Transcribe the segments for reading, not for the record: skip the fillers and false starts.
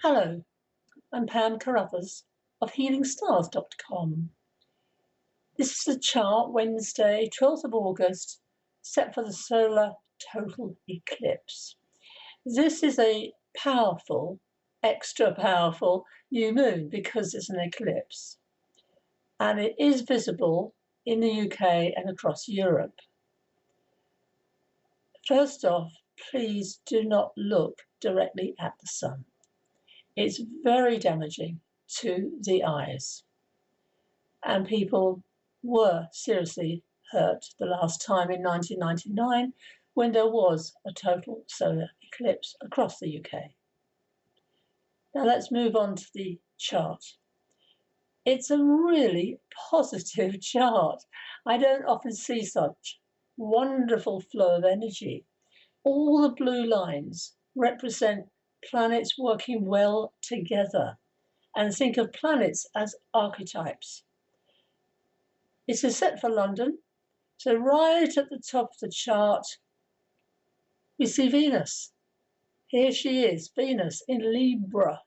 Hello, I'm Pam Carruthers of HealingStars.com. This is the chart Wednesday, 12th of August, set for the solar total eclipse. This is a powerful, extra powerful new moon because it's an eclipse. And it is visible in the UK and across Europe. First off, please do not look directly at the sun. It's very damaging to the eyes. And people were seriously hurt the last time in 1999 when there was a total solar eclipse across the UK. Now let's move on to the chart. It's a really positive chart. I don't often see such wonderful flow of energy. All the blue lines represent planets working well together, and think of planets as archetypes. This is set for London, so right at the top of the chart we see Venus. Here she is, Venus in Libra.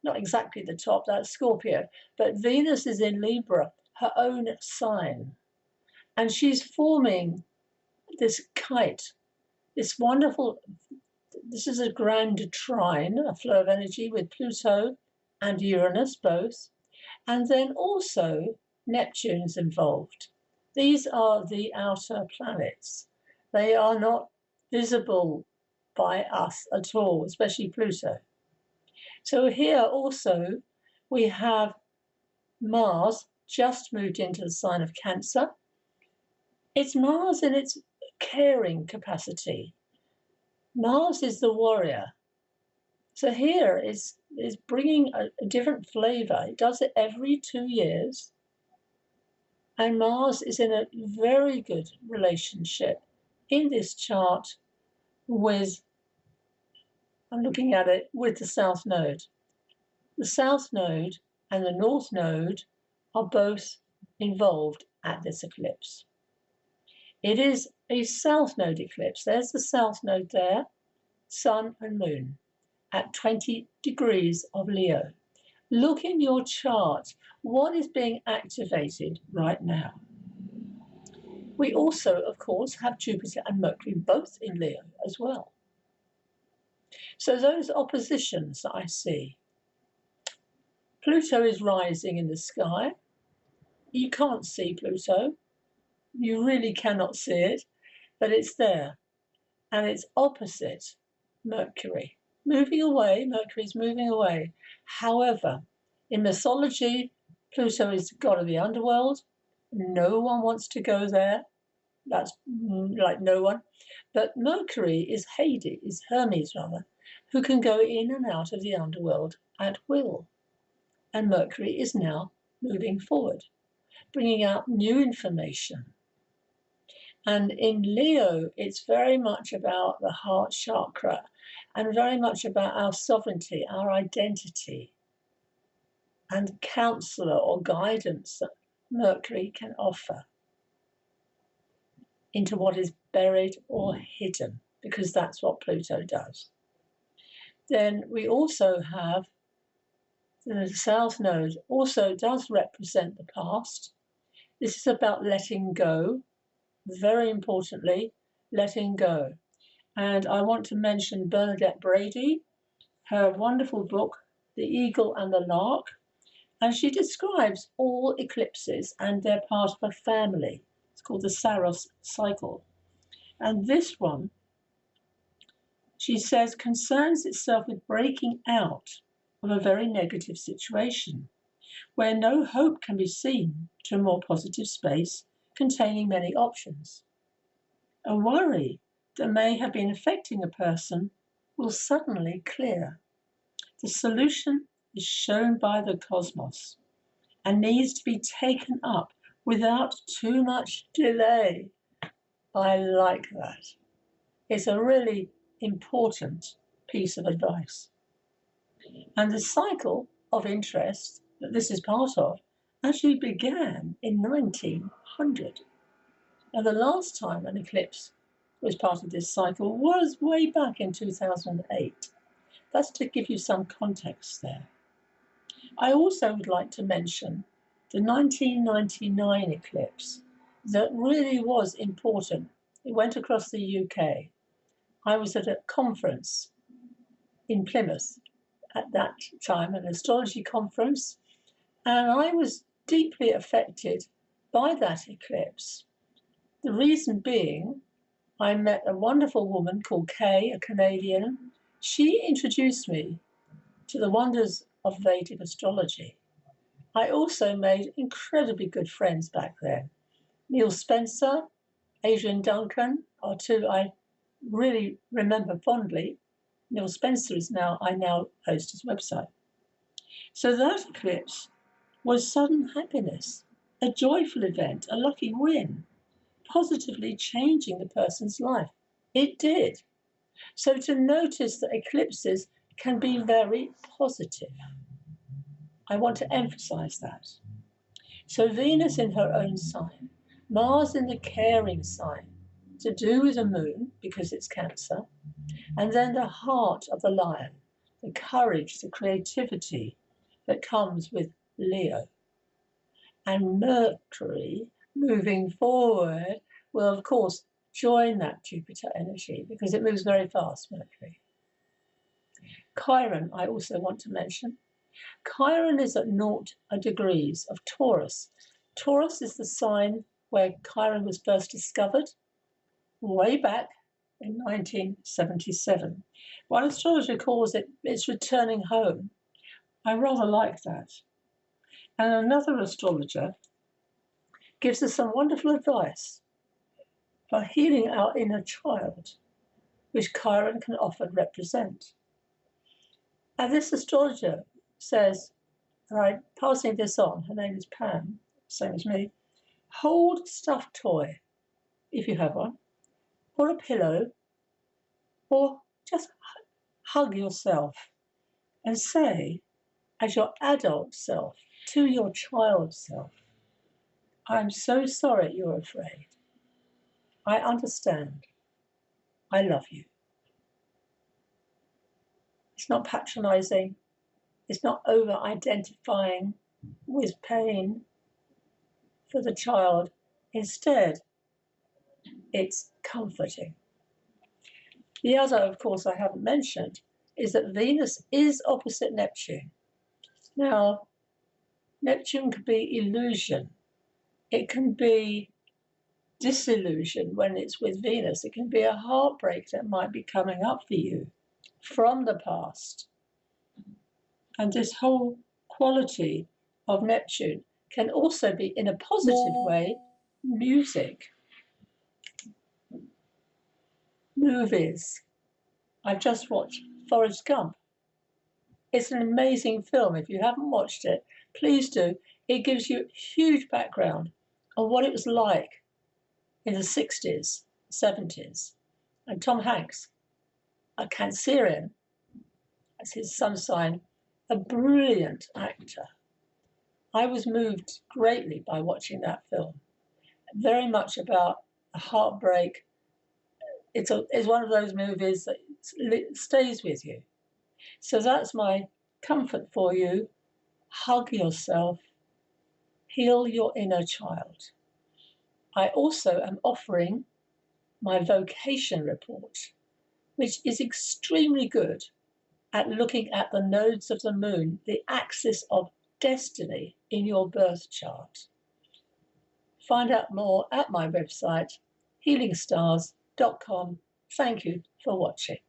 Not exactly the top, that's Scorpio, but Venus is in Libra, her own sign, and she's forming this kite, this wonderful. This is a grand trine, a flow of energy with Pluto and Uranus both, and then also Neptune's involved. These are the outer planets. They are not visible by us at all, especially Pluto. So here also we have Mars just moved into the sign of Cancer. It's Mars in its caring capacity. Mars is the warrior. So here is bringing a different flavour. It does it every 2 years. And Mars is in a very good relationship in this chart with, I'm looking at it, with the South Node. The South Node and the North Node are both involved at this eclipse. It is a South Node eclipse. There's the South Node there, Sun and Moon, at 20 degrees of Leo. Look in your chart. What is being activated right now? We also, of course, have Jupiter and Mercury both in Leo as well. So those oppositions that I see. Pluto is rising in the sky. You can't see Pluto. You really cannot see it, but it's there. And it's opposite Mercury. Moving away, Mercury is moving away. However, in mythology, Pluto is the god of the underworld. No one wants to go there. That's like no one. But Mercury is Hades, is Hermes rather, who can go in and out of the underworld at will. And Mercury is now moving forward, bringing out new information. And in Leo, it's very much about the heart chakra and very much about our sovereignty, our identity, and counsellor or guidance that Mercury can offer into what is buried or hidden, because that's what Pluto does. Then we also have the South Node, also does represent the past. This is about letting go. Very importantly, letting go. And I want to mention Bernadette Brady, her wonderful book, The Eagle and the Lark. And she describes all eclipses and they're part of a family. It's called the Saros cycle. And this one, she says, concerns itself with breaking out of a very negative situation, where no hope can be seen to a more positive space containing many options. A worry that may have been affecting a person will suddenly clear. The solution is shown by the cosmos and needs to be taken up without too much delay. I like that. It's a really important piece of advice. And the cycle of interest that this is part of actually began in 1900. Now, the last time an eclipse was part of this cycle was way back in 2008. That's to give you some context there. I also would like to mention the 1999 eclipse that really was important. It went across the UK. I was at a conference in Plymouth at that time, an astrology conference, and I was deeply affected by that eclipse. The reason being, I met a wonderful woman called Kay, a Canadian. She introduced me to the wonders of Vedic astrology. I also made incredibly good friends back then. Neil Spencer, Adrian Duncan are two I really remember fondly. Neil Spencer I now host his website. So that eclipse was sudden happiness, a joyful event, a lucky win, positively changing the person's life. It did. So to notice that eclipses can be very positive. I want to emphasize that. So Venus in her own sign, Mars in the caring sign, to do with the moon, because it's Cancer, and then the heart of the lion, the courage, the creativity that comes with Leo. And Mercury, moving forward, will of course join that Jupiter energy because it moves very fast, Mercury. Chiron, I also want to mention. Chiron is at 0 degrees of Taurus. Taurus is the sign where Chiron was first discovered, way back in 1977. One astrologer calls it its returning home. I rather like that. And another astrologer gives us some wonderful advice for healing our inner child, which Chiron can often represent. And this astrologer says, and I'm passing this on, her name is Pam, same as me, hold a stuffed toy, if you have one, or a pillow, or just hug yourself and say, as your adult self, to your child self, I'm so sorry you're afraid. I understand. I love you. It's not patronizing. It's not over-identifying with pain for the child. Instead, it's comforting. The other, of course, I haven't mentioned is that Venus is opposite Neptune. Now, Neptune can be illusion. It can be disillusion when it's with Venus. It can be a heartbreak that might be coming up for you from the past. And this whole quality of Neptune can also be, in a positive way, music, movies. I've just watched Forrest Gump. It's an amazing film. If you haven't watched it, please do. It gives you a huge background on what it was like in the 60s, 70s. And Tom Hanks, a Cancerian, as his sun sign, a brilliant actor. I was moved greatly by watching that film. Very much about a heartbreak. It's one of those movies that stays with you. So that's my comfort for you. Hug yourself. Heal your inner child. I also am offering my Vocation Report, which is extremely good at looking at the nodes of the moon, the axis of destiny in your birth chart. Find out more at my website, healingstars.com. Thank you for watching.